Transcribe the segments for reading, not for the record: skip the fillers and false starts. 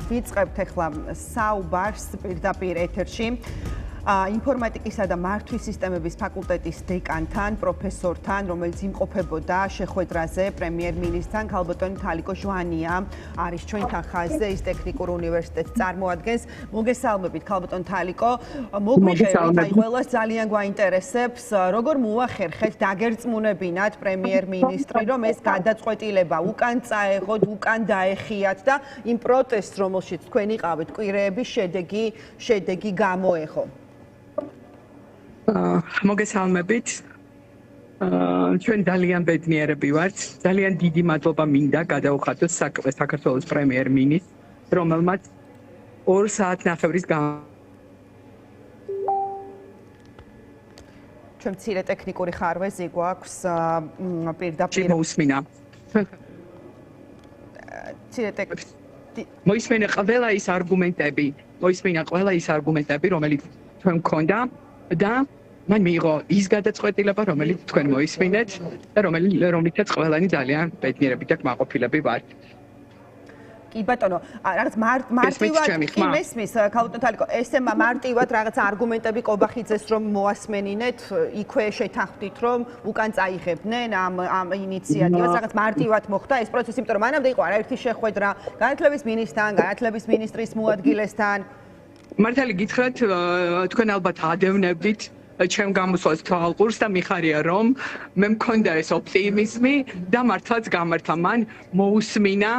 ვიწყებთ ახლა საუბარს პირდაპირ ეთერში. ინფორმატიკისა და მართვის სისტემების ფაკულტეტის დეკანთან, პროფესორთან, რომელიც იმყოფებოდა შეხვედრაზე პრემიერ-მინისტრთან, ქალბატონი თალიკო ჟვანია არის ჩვენთან ხაზზე, ის ტექნიკურ უნივერსიტეტს წარმოადგენს. მოგესალმებით, ქალბატონ თალიკო. მოგვიყვებით, აი ყველას ძალიან გვაინტერესებს, როგორ მოახერხეთ დაგერწმუნებინათ პრემიერ-მინისტრი, რომ ეს გადაწყვეტილება უკან წაეღოთ, უკან დაეხიათ და იმ პროტესტს, რომელშიც თქვენ იყავით, კვირეების შედეგი გამოეღო. მოგესალმებით. ჩვენ ძალიან ბედნიერები ვართ. ძალიან დიდი მადლობა მინდა გადაუხადოს საქართველოს პრემიერ-მინისტრს, რომელმაც 2 საათნახევრის ჩვენ მცირე ტექნიკური ხარვეზი გვაქვს პირდაპირ მოусმინა. მოისმენა ყველა ის არგუმენტები, რომელიც ჩვენ მქონდა და მან მიიღო ის გადაწყვეტილება, რომელიც თქვენ მოისმინეთ და რომლითაც ყველანი ძალიან ბედნიერები და კმაყოფილები ვართ. კი ბატონო, რაღაც მარტივად მესმის ქალბატონ თალიკო, ესე მარტივად რაღაც არგუმენტები კობახიძეს რომ მოასმენინეთ, იქვე შეთანხმდით რომ უკან წაიღებდნენ ამ ინიციატივას, რაღაც მარტივად მოხდა ეს პროცესი, იმიტომ რომ მანამდე იყო არაერთი შეხვედრა განათლების მინისტრთან, განათლების მინისტრის მოადგილესთან. მართალი გითხრათ, თქვენ ალბათ ადევნებდით ჩემ გამოსვლას თვალყურს და მიხარია რომ მე მქონდა ეს ოპტიმიზმი და მართლაც გამართა მან მოусმინა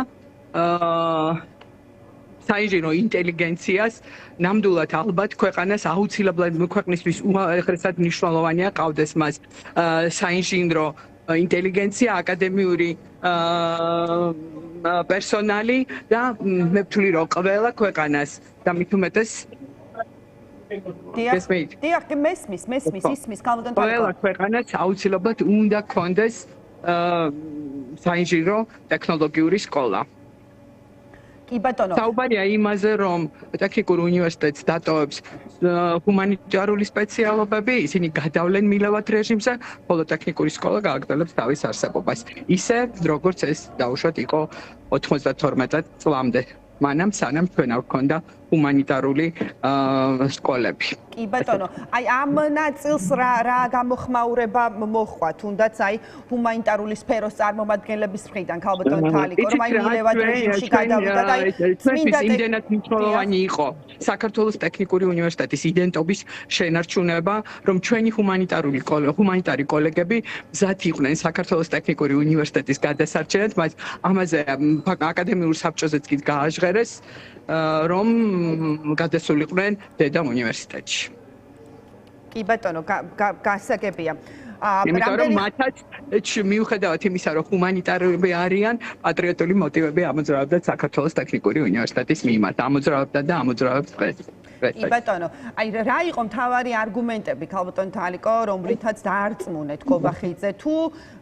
საინჟინრო ინტელიგენციას ნამდვილად ალბათ ქვეყანას აუცილებლად ქვეყნისთვის უაღრესად მნიშვნელოვანია ყავდეს მას საინჟინრო ინტელიგენცია, აკადემიური პერსონალი და მე ვთვლი რომ ყველა ქვეყანას და მით უმეტეს დიახ, მესმის, ისმის ქალბატონ თალიკო. ყველა ქვეყანას აუცილებლად უნდა გქონდეს საინჟინრო ტექნოლოგიური სკოლა. კი ბატონო. საუბარია იმაზე, რომ ტექნიკურ უნივერსიტეტს დატოვებს ჰუმანიტარული სპეციალობები, ისინი გადავლენ მილევად რეჟიმზე, ხოლო ტექნიკური სკოლა გააგრძელებს თავის არსებობას. ისე, როგორც ეს დაუშვათ იყო 92 წლამდე. მანამ სანამ ჩვენ არ გვქონდა ჰუმანიტარული სკოლები. კი ბატონო, აი ამ ნაწილს რა გამოხმაურება მოხდა, თუნდაც აი ჰუმანიტარული სფეროს წარმომადგენლების მხრიდან ქალბატონ თალიკო, რომ აი მილევად რეჟიმში გადავიდა და აი წმინდა იმდენად მნიშვნელოვანი იყო საქართველოს ტექნიკური უნივერსიტეტის იდენტობის შენარჩუნება, რომ ჩვენი ჰუმანიტარი კოლეგები მზად იყვნენ საქართველოს ტექნიკური უნივერსიტეტის გადასარჩენად, բայց ამაზე აკადემიურ საბჭოზეც კი გააჟღერეს, რომ გადასულიყვნენ დედა უნივერსიტეტში. კი ბატონო, გასაგებია. იმიტომ რომ მათაც მიუხედავად იმისა, რომ ჰუმანიტარები არიან, პატრიოტული მოტივები ამოძრავებდათ საქართველოს ტექნიკური უნივერსიტეტის მიმართ, ამოძრავებდათ და ამოძრავებს დღეს. კი ბატონო, აი რა იყო მთავარი არგუმენტები ქალბატონ თალიკო, რომლითაც დაარწმუნეთ კობახიძე თუ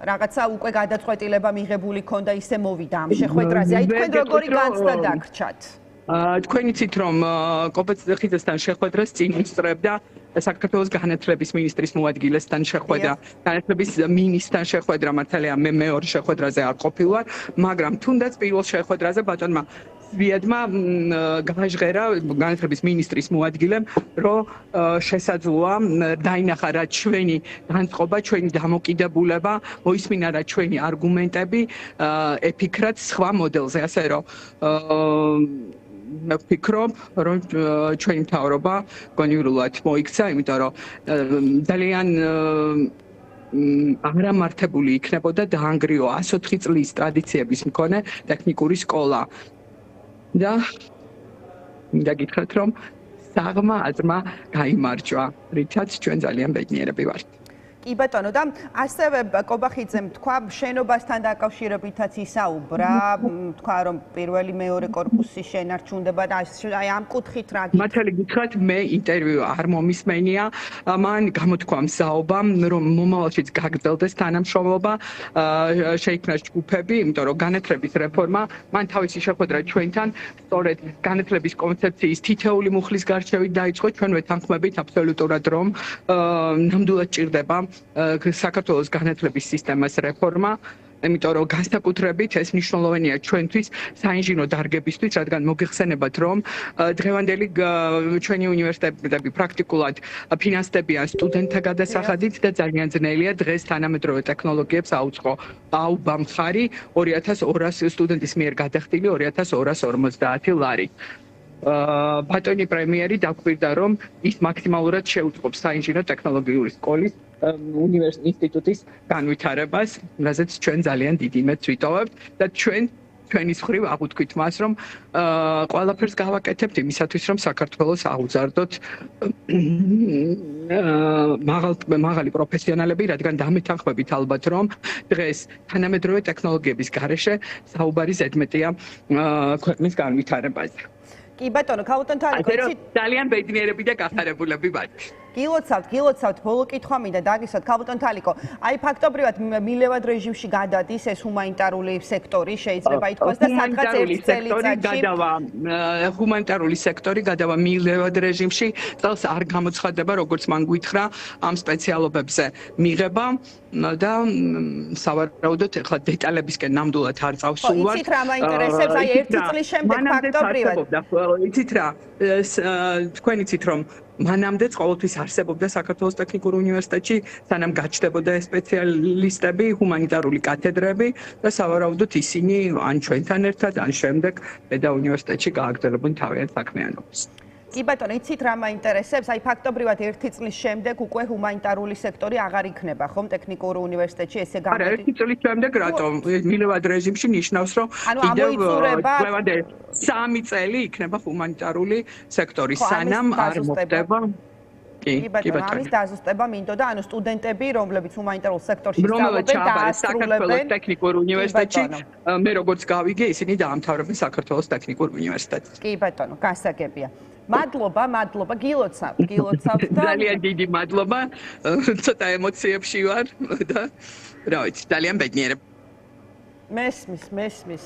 რაღაცა უკვე გადაწყვეტილება მიღებული ქონდა ისე მოვიდა ამ შეხვედრაზე, აი თქვენ როგორი განცდა დაგრჩათ? თქვენ იცით რომ კობახიძესთან შეხვედრას წინ უსწრებდა საქართველოს განათლების მინისტრის მოადგილესთან შეხვედრა, განათლების მინისტრთან შეხვედრა, მართალია მე მეორე შეხვედრაზე არ ყოფილვარ, მაგრამ თუნდაც პირველ შეხვედრაზე ბატონმა ვიადმა გააჟღერა განათლების მინისტრის მოადგილემ, რომ შესაძლოა დაინახა რა ჩვენი განწყობა, ჩვენი დამოკიდებულება, მოისმინა რა ჩვენი არგუმენტები, ეფიქრათ სხვა მოდელზე, ასე რომ მე ვფიქრობ, რომ ჩვენი მთავრობა გონივრულად მოიქცა, იმიტომ რომ ძალიან აღრამართებული იქნებოდა დაანგრიო 104 წლის ტრადიციების მქონე ტექნიკური სკოლა. და მინდა გითხრათ, რომ საღმა აზრმა გაიმარჯვა, რითაც ჩვენ ძალიან ბედნიერები ვართ. კი ბატონო, და ასევე კობახიძემ თქვა შენობასთან დაკავშირებითაც ისაუბრა, თქვა რომ პირველი მეორე კორპუსი შენარჩუნდება და აი ამ კუთხით რა გითხრათ? მართალი გითხრათ, მე ინტერვიუ არ მომისმენია, მან გამოთქვა მსაუბა, რომ მომავალშიც გაგრძელდეს თანამშრომლობა, შეიქმნა ჯგუფები, იმიტომ რომ განათლების რეფორმა, მან თავისი შეხვედრა ჩვენთან, სწორედ განათლების კონცეფციის თითეული მუხლის გარჩევით დაიწყო, ჩვენ ვეთანხმებით აბსოლუტურად, რომ ნამდვილად ჭირდება საქართველოს განათლების სისტემას რეფორმა იმიტომ რომ განსაკუთრებით ეს მნიშვნელოვანია ჩვენთვის საინჟინრო დარგებისთვის, რადგან მოგიხსენებათ, რომ დღევანდელი ჩვენი უნივერსიტეტები პრაქტიკულად ფინანსდებიან სტუდენტთა გადასახადით და ძალიან ძნელია დღეს თანამედროვე ტექნოლოგიებს აუწყო აუბა მხარი 2200 სტუდენტის მიერ გადახდილი 2250 ლარი. ბატონი პრემიერი დაგვირდა, რომ ის მაქსიმალურად შეუწყობს საინჟინრო ტექნოლოგიური სკოლის ინსტიტუტის განვითარებას, რაზეც ჩვენ ძალიან დიდ იმედს ვიტოვებთ და ჩვენის მხრივ აღვთქვით მას, რომ ყველაფერს გავაკეთებთ იმისათვის, რომ საქართველოს აუზარდოთ მაღალი პროფესიონალები, რადგან დამეთანხმებით ალბათ, რომ დღეს თანამედროვე ტექნოლოგიების გარეშე საუბარი ზედმეტია ქვეყნის განვითარებაზე. კი ბატონო, ქაუტონ თალიკო, ძალიან ბედნიერები და გახარებულები ვართ. გილოცავთ, ბოლო კითხვა მინდა დაგისვათ, ქაუტონ თალიკო. აი ფაქტობრივად მილევად რეჟიმში გადადის ეს ჰუმანიტარული სექტორი, შეიძლება ითქვას და სადღაც ერთ წელიწადში ჰუმანიტარული სექტორი გადავა მილევად რეჟიმში, წელს არ გამოცხადება, როგორც მან გითხრა, ამ სპეციალობებზე მიღება და სავარაუდოდ ახლა დეტალებისკენ ნამდვილად არ წავსულვარ. იცით რა მაინტერესებს, აი ერთი წლის შემდეგ ფაქტობრივად. იცით რა, თქვენ იცით რომ მანამდეც ყოველთვის არსებობდა საქართველოს ტექნიკურ უნივერსიტეტში, სანამ გაჩნდებოდა სპეციალისტები, ჰუმანიტარული კათედრები და სავარაუდოდ ისინი ან ჩვენთან ერთად, ან შემდეგ პედა უნივერსიტეტში გააგრძელებენ თავიანთ საქმიანობას. კი ბატონო, იცით რა მაინტერესებს, აი ფაქტობრივად ერთი წლის შემდეგ უკვე ჰუმანიტარული სექტორი აღარ იქნება, ხომ ტექნიკურ უნივერსიტეტში ესე არა, ერთი წლის შემდეგ რატომ? მილევად რეჟიმში ნიშნავს, რომ კიდევ 3 წელი იქნება ჰუმანიტარული სექტორი, სანამ არ მოხდება. კი ბატონო, ამის დაზუსტება მინდოდა, ანუ სტუდენტები, რომლებიც ჰუმანიტარულ სექტორში სწავლობენ და საქართველოს ტექნიკურ უნივერსიტეტში, მე როგორც გავიგე, ისინი დაამთავრებენ საქართველოს ტექნიკურ უნივერსიტეტს. კი ბატონო, გასაგებია. მადლობა, გილოცავთ და ძალიან დიდი მადლობა. ცოტა ემოციებში ვარ და რა ვიცი, ძალიან ბედნიერები. მესმის.